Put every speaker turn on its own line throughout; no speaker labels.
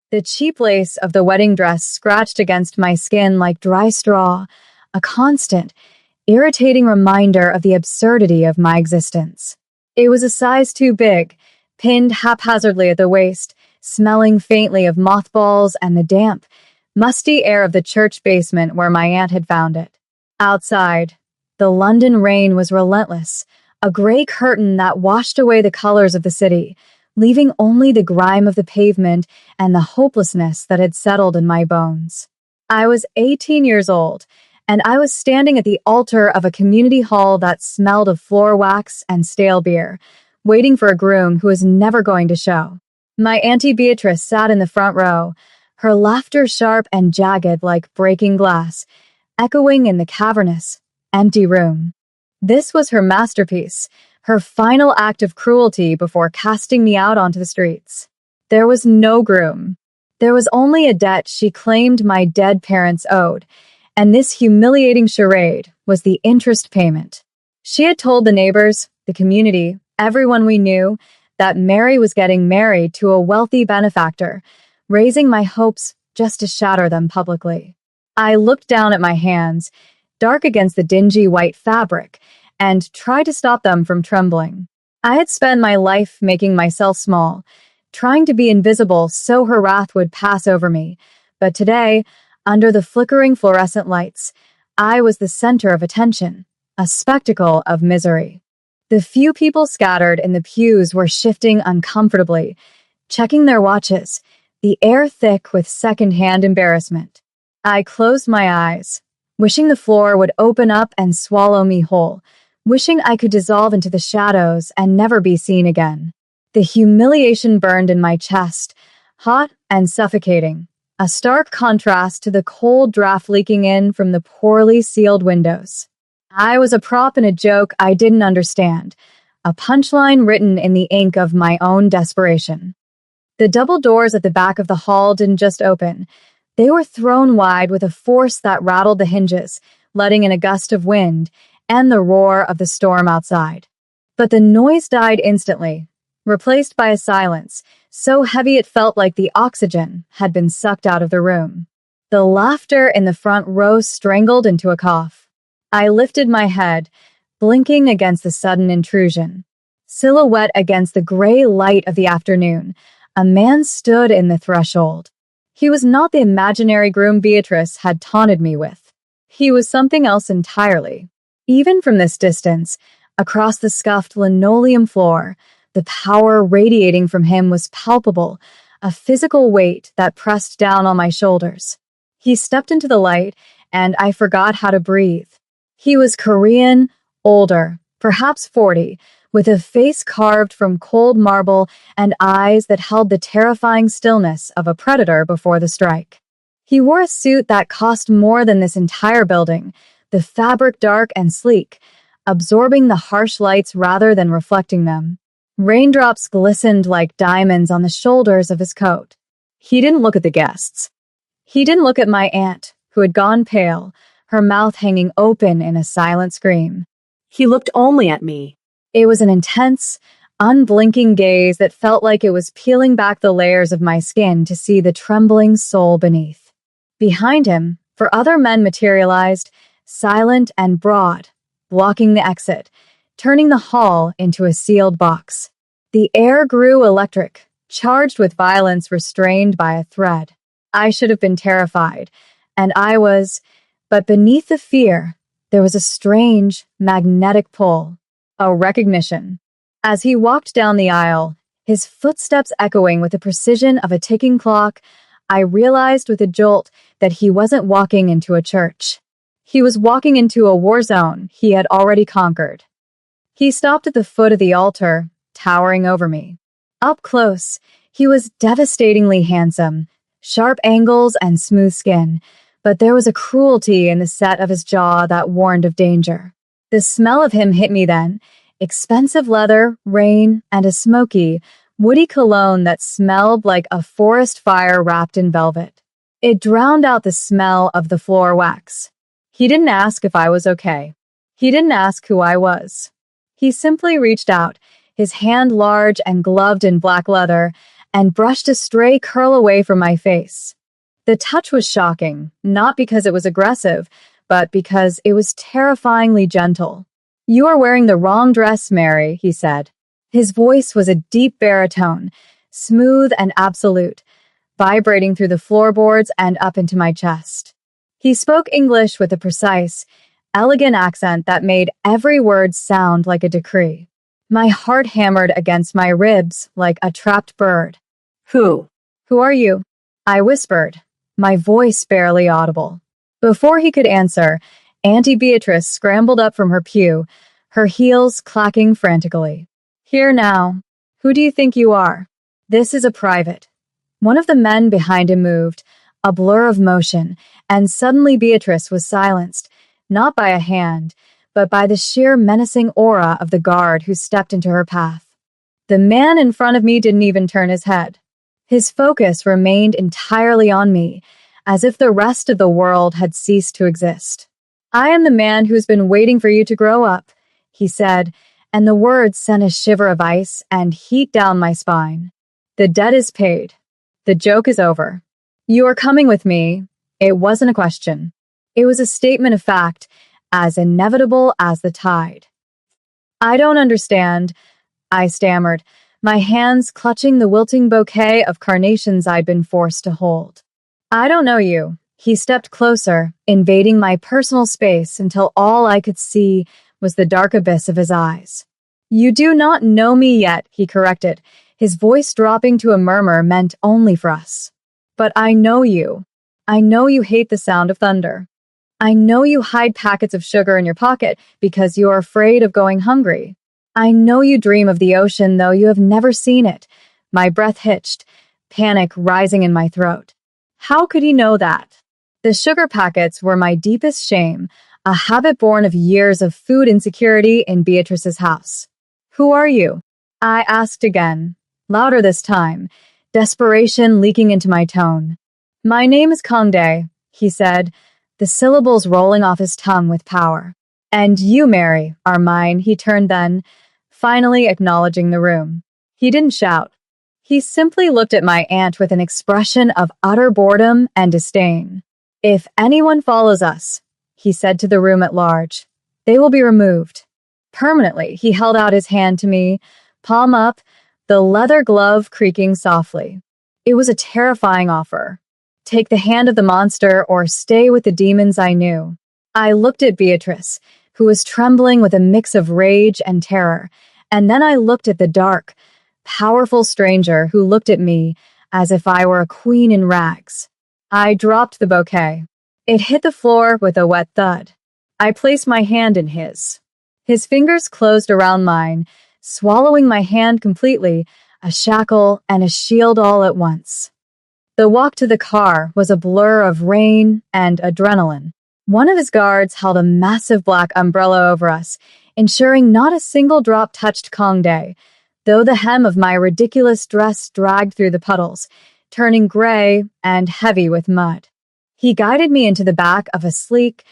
The cheap lace of the wedding dress scratched against my skin like dry straw, a constant, irritating reminder of the absurdity of my existence. It was a size too big, pinned haphazardly at the waist, smelling faintly of mothballs and the damp, musty air of the church basement where my aunt had found it. Outside, the London rain was relentless, a gray curtain that washed away the colors of the city, leaving only the grime of the pavement and the hopelessness that had settled in my bones. I was 18 years old, and I was standing at the altar of a community hall that smelled of floor wax and stale beer, waiting for a groom who was never going to show. My Auntie Beatrice sat in the front row, her laughter sharp and jagged like breaking glass, echoing in the cavernous, empty room. This was her masterpiece, her final act of cruelty before casting me out onto the streets. There was no groom. There was only a debt she claimed my dead parents owed, and this humiliating charade was the interest payment. She had told the neighbors, the community, everyone we knew, that Mary was getting married to a wealthy benefactor, raising my hopes just to shatter them publicly. I looked down at my hands, dark against the dingy white fabric, and tried to stop them from trembling. I had spent my life making myself small, trying to be invisible so her wrath would pass over me, but today, under the flickering fluorescent lights, I was the center of attention, a spectacle of misery. The few people scattered in the pews were shifting uncomfortably, checking their watches, the air thick with second-hand embarrassment. I closed my eyes, wishing the floor would open up and swallow me whole, wishing I could dissolve into the shadows and never be seen again. The humiliation burned in my chest, hot and suffocating, a stark contrast to the cold draft leaking in from the poorly sealed windows. I was a prop in a joke I didn't understand, a punchline written in the ink of my own desperation. The double doors at the back of the hall didn't just open. They were thrown wide with a force that rattled the hinges, letting in a gust of wind and the roar of the storm outside. But the noise died instantly, replaced by a silence so heavy it felt like the oxygen had been sucked out of the room. The laughter in the front row strangled into a cough. I lifted my head, blinking against the sudden intrusion. Silhouette against the gray light of the afternoon, a man stood in the threshold. He was not the imaginary groom Beatrice had taunted me with. He was something else entirely. Even from this distance, across the scuffed linoleum floor, the power radiating from him was palpable, a physical weight that pressed down on my shoulders. He stepped into the light, and I forgot how to breathe. He was Korean, older, perhaps 40, with a face carved from cold marble and eyes that held the terrifying stillness of a predator before the strike. He wore a suit that cost more than this entire building, the fabric dark and sleek, absorbing the harsh lights rather than reflecting them. Raindrops glistened like diamonds on the shoulders of his coat. He didn't look at the guests. He didn't look at my aunt, who had gone pale, her mouth hanging open in a silent scream.
He looked only at me.
It was an intense, unblinking gaze that felt like it was peeling back the layers of my skin to see the trembling soul beneath. Behind him, 4 other men materialized, silent and broad, blocking the exit, turning the hall into a sealed box. The air grew electric, charged with violence restrained by a thread. I should have been terrified, and I was, but beneath the fear, there was a strange, magnetic pull, a recognition. As he walked down the aisle, his footsteps echoing with the precision of a ticking clock, I realized with a jolt that he wasn't walking into a church. He was walking into a war zone he had already conquered. He stopped at the foot of the altar, towering over me. Up close, he was devastatingly handsome, sharp angles and smooth skin, but there was a cruelty in the set of his jaw that warned of danger. The smell of him hit me then, expensive leather, rain, and a smoky, woody cologne that smelled like a forest fire wrapped in velvet. It drowned out the smell of the floor wax. He didn't ask if I was okay. He didn't ask who I was. He simply reached out, his hand large and gloved in black leather, and brushed a stray curl away from my face. The touch was shocking, not because it was aggressive, but because it was terrifyingly gentle. "You are wearing the wrong dress, Mary," he said. His voice was a deep baritone, smooth and absolute, vibrating through the floorboards and up into my chest. He spoke English with a precise, elegant accent that made every word sound like a decree. My heart hammered against my ribs like a trapped bird.
Who?
"Who are you?" I whispered, my voice barely audible. Before he could answer, Auntie Beatrice scrambled up from her pew, her heels clacking frantically. "Here now. Who do you think you are? This is a private." One of the men behind him moved, a blur of motion, and suddenly Beatrice was silenced, not by a hand, but by the sheer menacing aura of the guard who stepped into her path. The man in front of me didn't even turn his head. His focus remained entirely on me, as if the rest of the world had ceased to exist. "I am the man who's been waiting for you to grow up," he said, and the words sent a shiver of ice and heat down my spine. "The debt is paid. The joke is over. You are coming with me." It wasn't a question. It was a statement of fact, as inevitable as the tide. "I don't understand," I stammered, my hands clutching the wilting bouquet of carnations I'd been forced to hold. "I don't know you." He stepped closer, invading my personal space until all I could see was the dark abyss of his eyes. "You do not know me yet," he corrected, his voice dropping to a murmur meant only for us. "But I know you. I know you hate the sound of thunder. I know you hide packets of sugar in your pocket because you are afraid of going hungry. I know you dream of the ocean, though you have never seen it." My breath hitched, panic rising in my throat. How could he know that? The sugar packets were my deepest shame, a habit born of years of food insecurity in Beatrice's house. "Who are you?" I asked again, louder this time, desperation leaking into my tone. "My name is Conde," he said, the syllables rolling off his tongue with power. "And you, Mary, are mine," he turned then, finally acknowledging the room. He didn't shout. He simply looked at my aunt with an expression of utter boredom and disdain. "If anyone follows us," he said to the room at large, "they will be removed." Permanently, he held out his hand to me, palm up, the leather glove creaking softly. It was a terrifying offer. Take the hand of the monster or stay with the demons I knew. I looked at Beatrice, who was trembling with a mix of rage and terror, and then I looked at the dark, powerful stranger who looked at me as if I were a queen in rags. I dropped the bouquet. It hit the floor with a wet thud. I placed my hand in his. His fingers closed around mine, swallowing my hand completely, a shackle and a shield all at once. The walk to the car was a blur of rain and adrenaline. One of his guards held a massive black umbrella over us, ensuring not a single drop touched Conde, though the hem of my ridiculous dress dragged through the puddles, turning gray and heavy with mud. He guided me into the back of a sleek,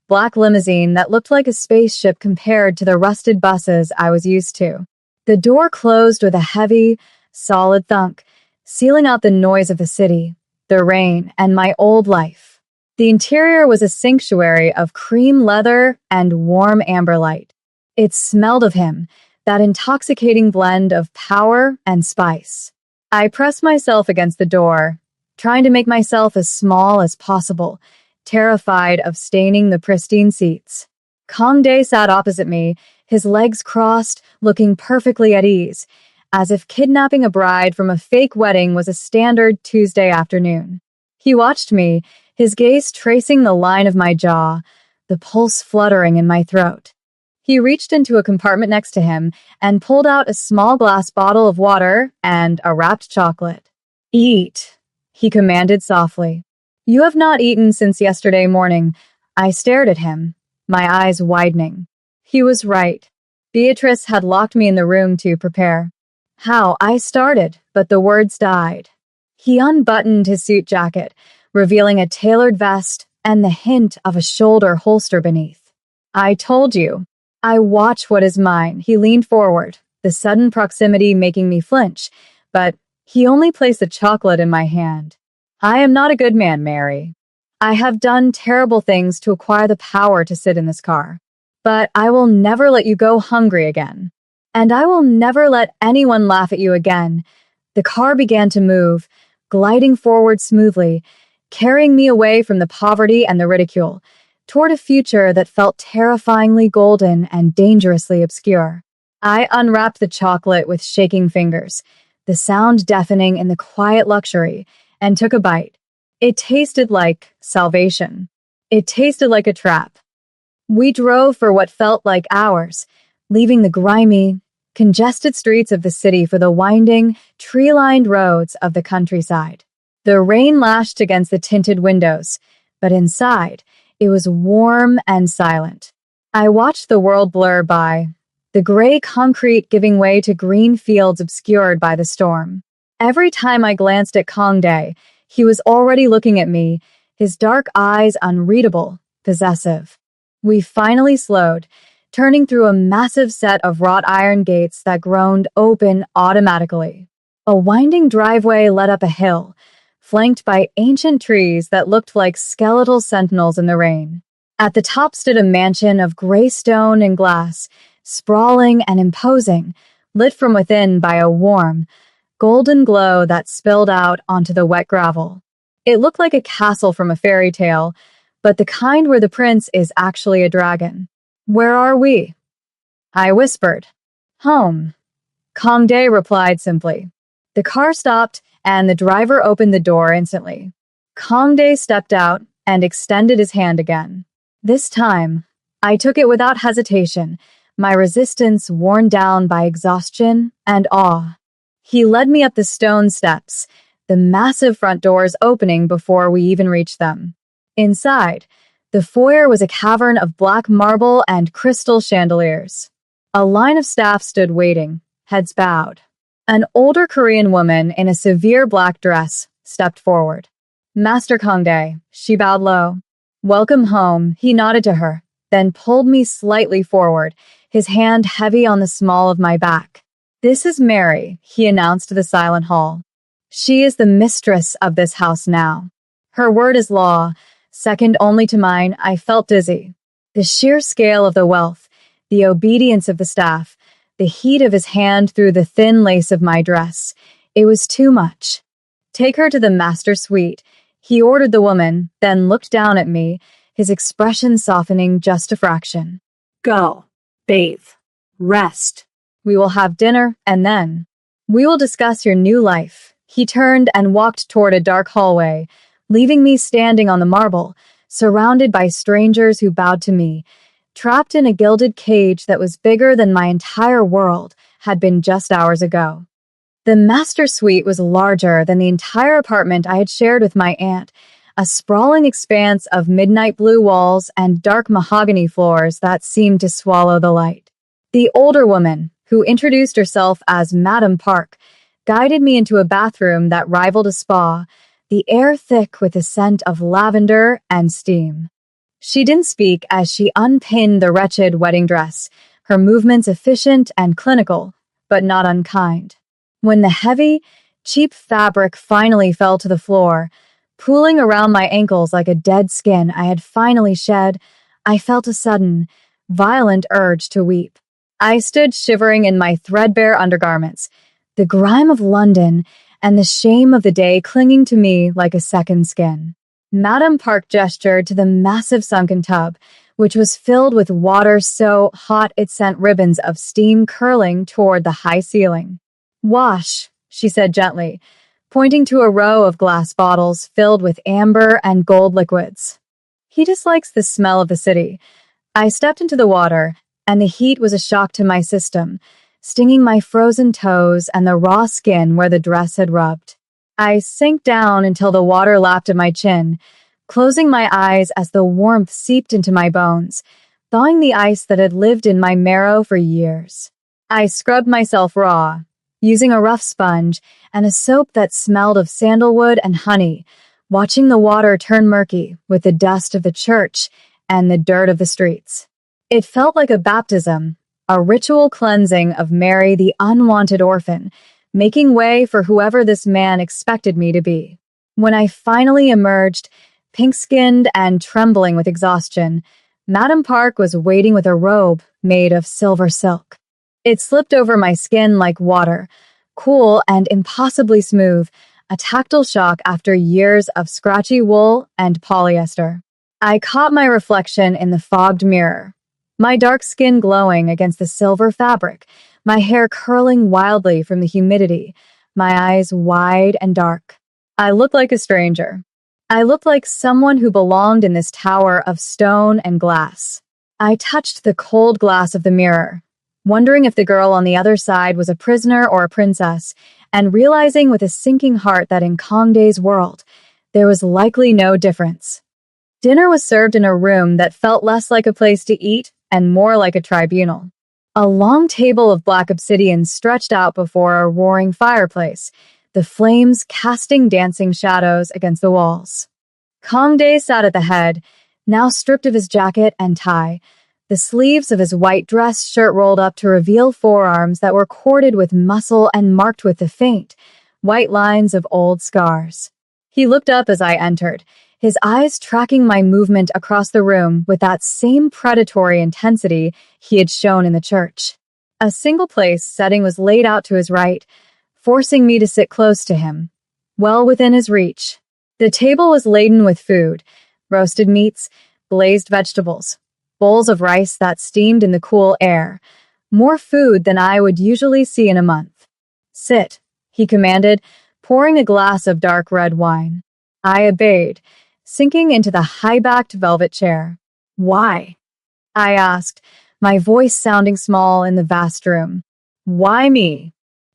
black limousine that looked like a spaceship compared to the rusted buses I was used to. The door closed with a heavy, solid thunk, sealing out the noise of the city, the rain, and my old life. The interior was a sanctuary of cream leather and warm amber light. It smelled of him, that intoxicating blend of power and spice. I pressed myself against the door, trying to make myself as small as possible, terrified of staining the pristine seats. Conde sat opposite me, his legs crossed, looking perfectly at ease, as if kidnapping a bride from a fake wedding was a standard Tuesday afternoon. He watched me, his gaze tracing the line of my jaw, the pulse fluttering in my throat. He reached into a compartment next to him and pulled out a small glass bottle of water and a wrapped chocolate. "Eat," he commanded softly. "You have not eaten since yesterday morning." I stared at him, my eyes widening. He was right. Beatrice had locked me in the room to prepare. How I started, but the words died. He unbuttoned his suit jacket, revealing a tailored vest and the hint of a shoulder holster beneath. "I told you. I watch what is mine." He leaned forward, the sudden proximity making me flinch, but He only placed a chocolate in my hand. I am not a good man, Mary. I have done terrible things to acquire the power to sit in this car. But I will never let you go hungry again. And I will never let anyone laugh at you again. The car began to move, gliding forward smoothly, carrying me away from the poverty and the ridicule, toward a future that felt terrifyingly golden and dangerously obscure. I unwrapped the chocolate with shaking fingers, the sound deafening in the quiet luxury, and took a bite. It tasted like salvation. It tasted like a trap. We drove for what felt like hours, leaving the grimy, congested streets of the city for the winding, tree-lined roads of the countryside. The rain lashed against the tinted windows, but inside, it was warm and silent. I watched the world blur by, the gray concrete giving way to green fields obscured by the storm. Every time I glanced at Kongdae, he was already looking at me, his dark eyes unreadable, possessive. We finally slowed, turning through a massive set of wrought iron gates that groaned open automatically. A winding driveway led up a hill, flanked by ancient trees that looked like skeletal sentinels in the rain. At the top stood a mansion of gray stone and glass, sprawling and imposing, lit from within by a warm, golden glow that spilled out onto the wet gravel. It looked like a castle from a fairy tale, but the kind where the prince is actually a dragon. Where are we? I whispered. Home. Kongdae replied simply. The car stopped, and the driver opened the door instantly. Kongdae stepped out and extended his hand again. This time, I took it without hesitation, my resistance worn down by exhaustion and awe. He led me up the stone steps, the massive front doors opening before we even reached them. Inside, the foyer was a cavern of black marble and crystal chandeliers. A line of staff stood waiting, heads bowed. An older Korean woman in a severe black dress stepped forward. Master Kongdae, she bowed low. Welcome home, he nodded to her, then pulled me slightly forward, his hand heavy on the small of my back. This is Mary, he announced to the silent hall. She is the mistress of this house now. Her word is law, second only to mine. I felt dizzy. The sheer scale of the wealth, the obedience of the staff, the heat of his hand through the thin lace of my dress. It was too much. Take her to the master suite, he ordered the woman, then looked down at me, his expression softening just a fraction.
Go. Bathe. Rest.
We will have dinner, and then we will discuss your new life. He turned and walked toward a dark hallway, leaving me standing on the marble, surrounded by strangers who bowed to me, trapped in a gilded cage that was bigger than my entire world had been just hours ago. The master suite was larger than the entire apartment I had shared with my aunt, a sprawling expanse of midnight blue walls and dark mahogany floors that seemed to swallow the light. The older woman, who introduced herself as Madame Park, guided me into a bathroom that rivaled a spa, the air thick with the scent of lavender and steam. She didn't speak as she unpinned the wretched wedding dress, her movements efficient and clinical, but not unkind. When the heavy, cheap fabric finally fell to the floor, pooling around my ankles like a dead skin I had finally shed, I felt a sudden, violent urge to weep. I stood shivering in my threadbare undergarments, the grime of London and the shame of the day clinging to me like a second skin. Madame Park gestured to the massive sunken tub, which was filled with water so hot it sent ribbons of steam curling toward the high ceiling. Wash, she said gently, pointing to a row of glass bottles filled with amber and gold liquids. He dislikes the smell of the city. I stepped into the water, and the heat was a shock to my system, stinging my frozen toes and the raw skin where the dress had rubbed. I sank down until the water lapped at my chin, closing my eyes as the warmth seeped into my bones, thawing the ice that had lived in my marrow for years. I scrubbed myself raw, using a rough sponge and a soap that smelled of sandalwood and honey, watching the water turn murky with the dust of the church and the dirt of the streets. It felt like a baptism, a ritual cleansing of Mary the unwanted orphan, making way for whoever this man expected me to be. When I finally emerged, pink-skinned and trembling with exhaustion, Madam Park was waiting with a robe made of silver silk. It slipped over my skin like water, cool and impossibly smooth, a tactile shock after years of scratchy wool and polyester. I caught my reflection in the fogged mirror, my dark skin glowing against the silver fabric, my hair curling wildly from the humidity, my eyes wide and dark. I looked like a stranger. I looked like someone who belonged in this tower of stone and glass. I touched the cold glass of the mirror, wondering if the girl on the other side was a prisoner or a princess, and realizing with a sinking heart that in Kongdae's world, there was likely no difference. Dinner was served in a room that felt less like a place to eat and more like a tribunal. A long table of black obsidian stretched out before a roaring fireplace, the flames casting dancing shadows against the walls. Kongdae sat at the head, now stripped of his jacket and tie, the sleeves of his white dress shirt rolled up to reveal forearms that were corded with muscle and marked with the faint, white lines of old scars. He looked up as I entered, his eyes tracking my movement across the room with that same predatory intensity he had shown in the church. A single place setting was laid out to his right, forcing me to sit close to him, well within his reach. The table was laden with food, roasted meats, glazed vegetables, bowls of rice that steamed in the cool air, more food than I would usually see in a month. "Sit," he commanded, pouring a glass of dark red wine. I obeyed, sinking into the high-backed velvet chair. "Why?" I asked, my voice sounding small in the vast room. "Why me?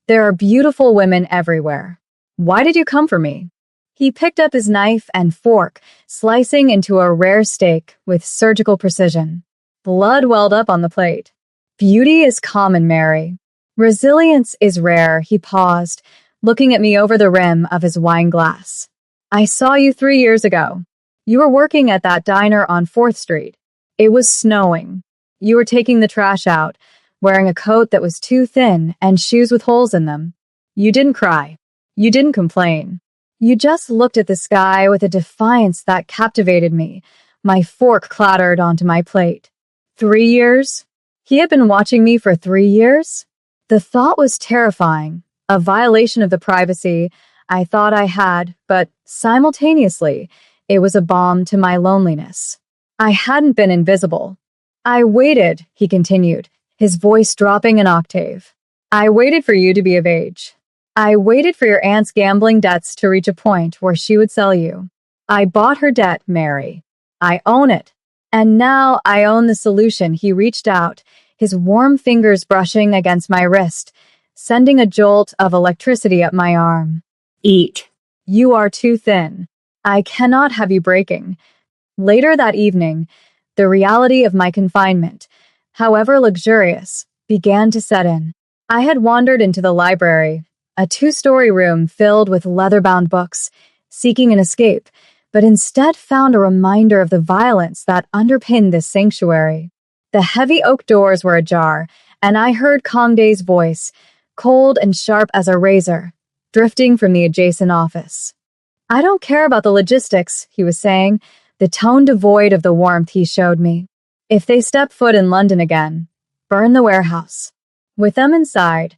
There are beautiful women everywhere. Why did you come for me?" He picked up his knife and fork, slicing into a rare steak with surgical precision. Blood welled up on the plate. "Beauty is common, Mary. Resilience is rare," he paused, looking at me over the rim of his wine glass. "I saw you 3 years ago. You were working at that diner on 4th Street. It was snowing. You were taking the trash out, wearing a coat that was too thin and shoes with holes in them. You didn't cry. You didn't complain. You just looked at the sky with a defiance that captivated me. My fork clattered onto my plate. 3 years? He had been watching me for 3 years? The thought was terrifying, a violation of the privacy I thought I had, but simultaneously, it was a balm to my loneliness. I hadn't been invisible. "I waited," he continued, his voice dropping an octave. "I waited for you to be of age. I waited for your aunt's gambling debts to reach a point where she would sell you. I bought her debt, Mary. I own it. And now I own the solution." He reached out, his warm fingers brushing against my wrist, sending a jolt of electricity up my arm.
"Eat."
"You are too thin. I cannot have you breaking." Later that evening, the reality of my confinement, however luxurious, began to set in. I had wandered into the library, a 2-story room filled with leather-bound books, seeking an escape, but instead found a reminder of the violence that underpinned this sanctuary. The heavy oak doors were ajar, and I heard Kongdae's voice, cold and sharp as a razor, drifting from the adjacent office. "I don't care about the logistics," he was saying, the tone devoid of the warmth he showed me. "If they step foot in London again, burn the warehouse." With them inside,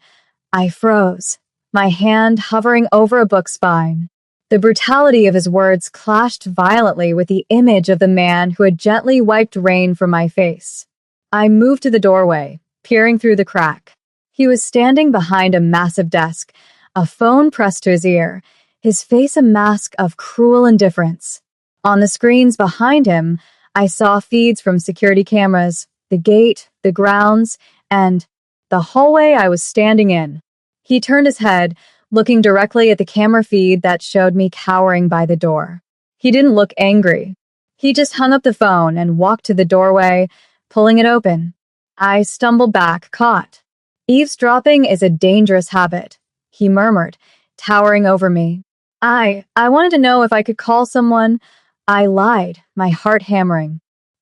I froze, my hand hovering over a book spine. The brutality of his words clashed violently with the image of the man who had gently wiped rain from my face. I moved to the doorway, peering through the crack. He was standing behind a massive desk, a phone pressed to his ear, his face a mask of cruel indifference. On the screens behind him, I saw feeds from security cameras, the gate, the grounds, and the hallway I was standing in. He turned his head, looking directly at the camera feed that showed me cowering by the door. He didn't look angry. He just hung up the phone and walked to the doorway, pulling it open. I stumbled back, caught. "Eavesdropping is a dangerous habit," he murmured, towering over me. I wanted to know if I could call someone." I lied, my heart hammering.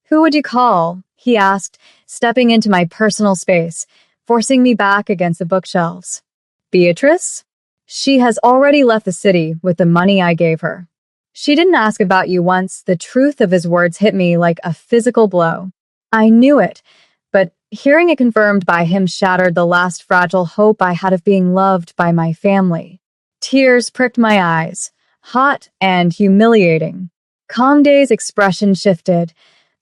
"Who would you call?" he asked, stepping into my personal space, forcing me back against the bookshelves. "Beatrice?" She has already left the city with the money I gave her. She didn't ask about you once. The truth of his words hit me like a physical blow. I knew it, but hearing it confirmed by him shattered the last fragile hope I had of being loved by my family. Tears pricked my eyes, hot and humiliating. Kongdae's expression shifted,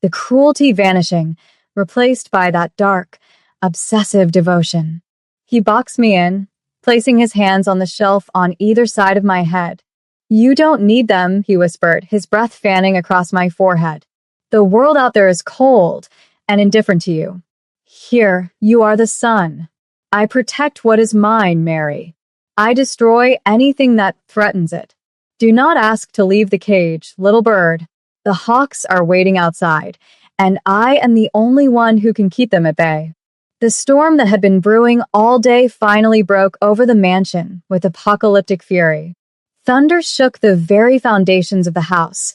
the cruelty vanishing, replaced by that dark, obsessive devotion. He boxed me in, placing his hands on the shelf on either side of my head. You don't need them, he whispered, his breath fanning across my forehead. The world out there is cold and indifferent to you. Here, you are the sun. I protect what is mine, Mary. I destroy anything that threatens it. Do not ask to leave the cage, little bird. The hawks are waiting outside, and I am the only one who can keep them at bay. The storm that had been brewing all day finally broke over the mansion with apocalyptic fury. Thunder shook the very foundations of the house,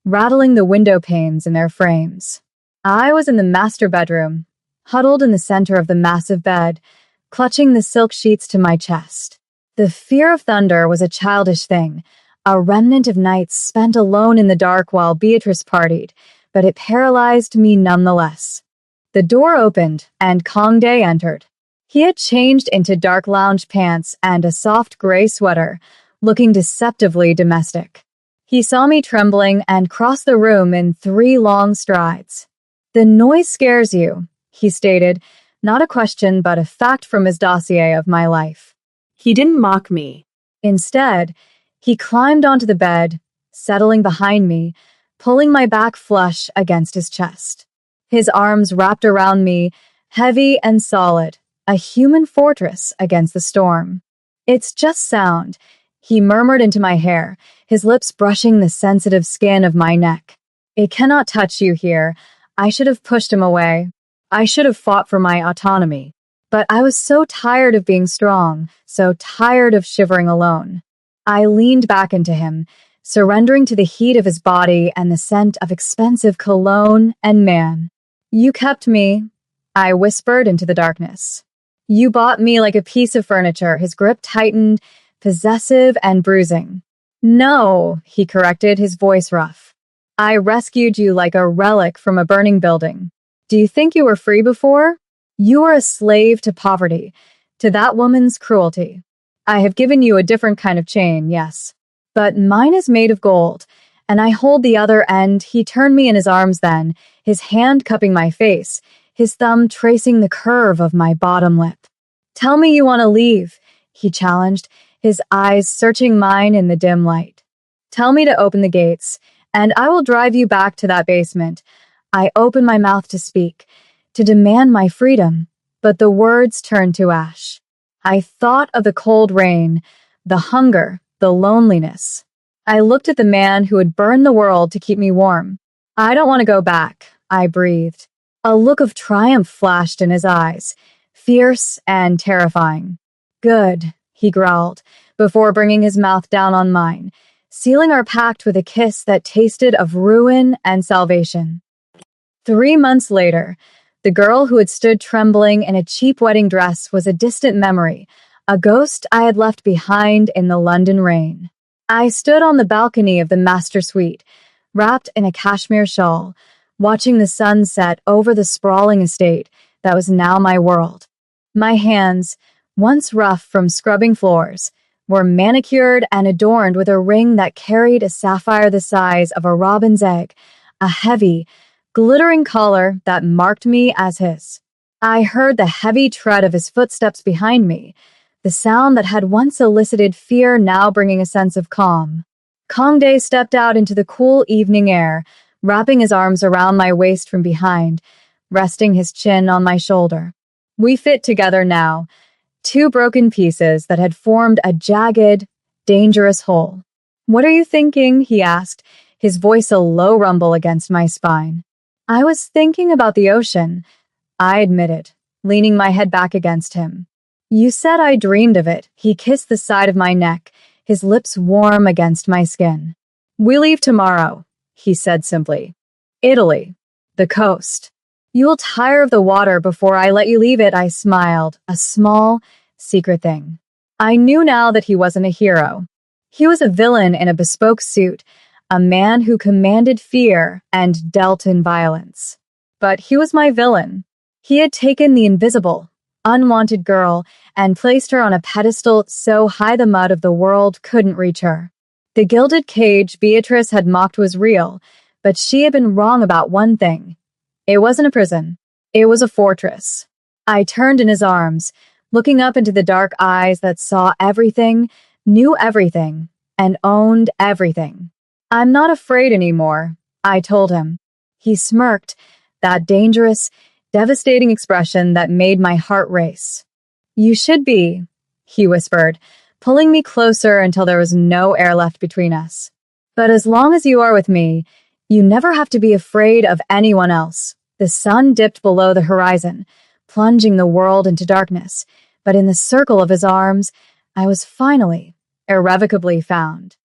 rattling the window panes in their frames. I was in the master bedroom, huddled in the center of the massive bed, clutching the silk sheets to my chest. The fear of thunder was a childish thing, a remnant of nights spent alone in the dark while Beatrice partied, but it paralyzed me nonetheless. The door opened, and Kongdae entered. He had changed into dark lounge pants and a soft gray sweater, looking deceptively domestic. He saw me trembling and crossed the room in 3 long strides. The noise scares you, he stated, not a question but a fact from his dossier of my life.
He didn't mock me.
Instead, he climbed onto the bed, settling behind me, pulling my back flush against his chest. His arms wrapped around me, heavy and solid, a human fortress against the storm. It's just sound, he murmured into my hair, his lips brushing the sensitive skin of my neck. It cannot touch you here. I should have pushed him away. I should have fought for my autonomy. But I was so tired of being strong, so tired of shivering alone. I leaned back into him, surrendering to the heat of his body and the scent of expensive cologne and man. You kept me, I whispered into the darkness. You bought me like a piece of furniture, his grip tightened, possessive and bruising. No, he corrected, his voice rough. I rescued you like a relic from a burning building. Do you think you were free before? You were a slave to poverty, to that woman's cruelty. I have given you a different kind of chain, yes. But mine is made of gold, and I hold the other end. He turned me in his arms then, his hand cupping my face, his thumb tracing the curve of my bottom lip. Tell me you want to leave, he challenged, his eyes searching mine in the dim light. Tell me to open the gates, and I will drive you back to that basement. I opened my mouth to speak, to demand my freedom, but the words turned to ash. I thought of the cold rain, the hunger, the loneliness. I looked at the man who had burned the world to keep me warm. I don't want to go back, I breathed. A look of triumph flashed in his eyes, fierce and terrifying. Good, he growled, before bringing his mouth down on mine, sealing our pact with a kiss that tasted of ruin and salvation. 3 months later, the girl who had stood trembling in a cheap wedding dress was a distant memory, a ghost I had left behind in the London rain. I stood on the balcony of the master suite, wrapped in a cashmere shawl, watching the sun set over the sprawling estate that was now my world. My hands, once rough from scrubbing floors, were manicured and adorned with a ring that carried a sapphire the size of a robin's egg, a heavy, glittering collar that marked me as his. I heard the heavy tread of his footsteps behind me, the sound that had once elicited fear now bringing a sense of calm. Kongdae stepped out into the cool evening air, wrapping his arms around my waist from behind, resting his chin on my shoulder. We fit together now, 2 broken pieces that had formed a jagged, dangerous whole. What are you thinking? He asked, his voice a low rumble against my spine. I was thinking about the ocean, I admitted, leaning my head back against him. You said I dreamed of it. He kissed the side of my neck, his lips warm against my skin. We leave tomorrow, he said simply. Italy, the coast. You'll tire of the water before I let you leave it, I smiled, a small, secret thing. I knew now that he wasn't a hero. He was a villain in a bespoke suit, a man who commanded fear and dealt in violence. But he was my villain. He had taken the invisible, unwanted girl and placed her on a pedestal so high the mud of the world couldn't reach her. The gilded cage Beatrice had mocked was real, but she had been wrong about one thing. It wasn't a prison. It was a fortress. I turned in his arms, looking up into the dark eyes that saw everything, knew everything, and owned everything. I'm not afraid anymore, I told him. He smirked, that dangerous, devastating expression that made my heart race. You should be, he whispered, pulling me closer until there was no air left between us. But as long as you are with me, you never have to be afraid of anyone else. The sun dipped below the horizon, plunging the world into darkness, but in the circle of his arms, I was finally, irrevocably found.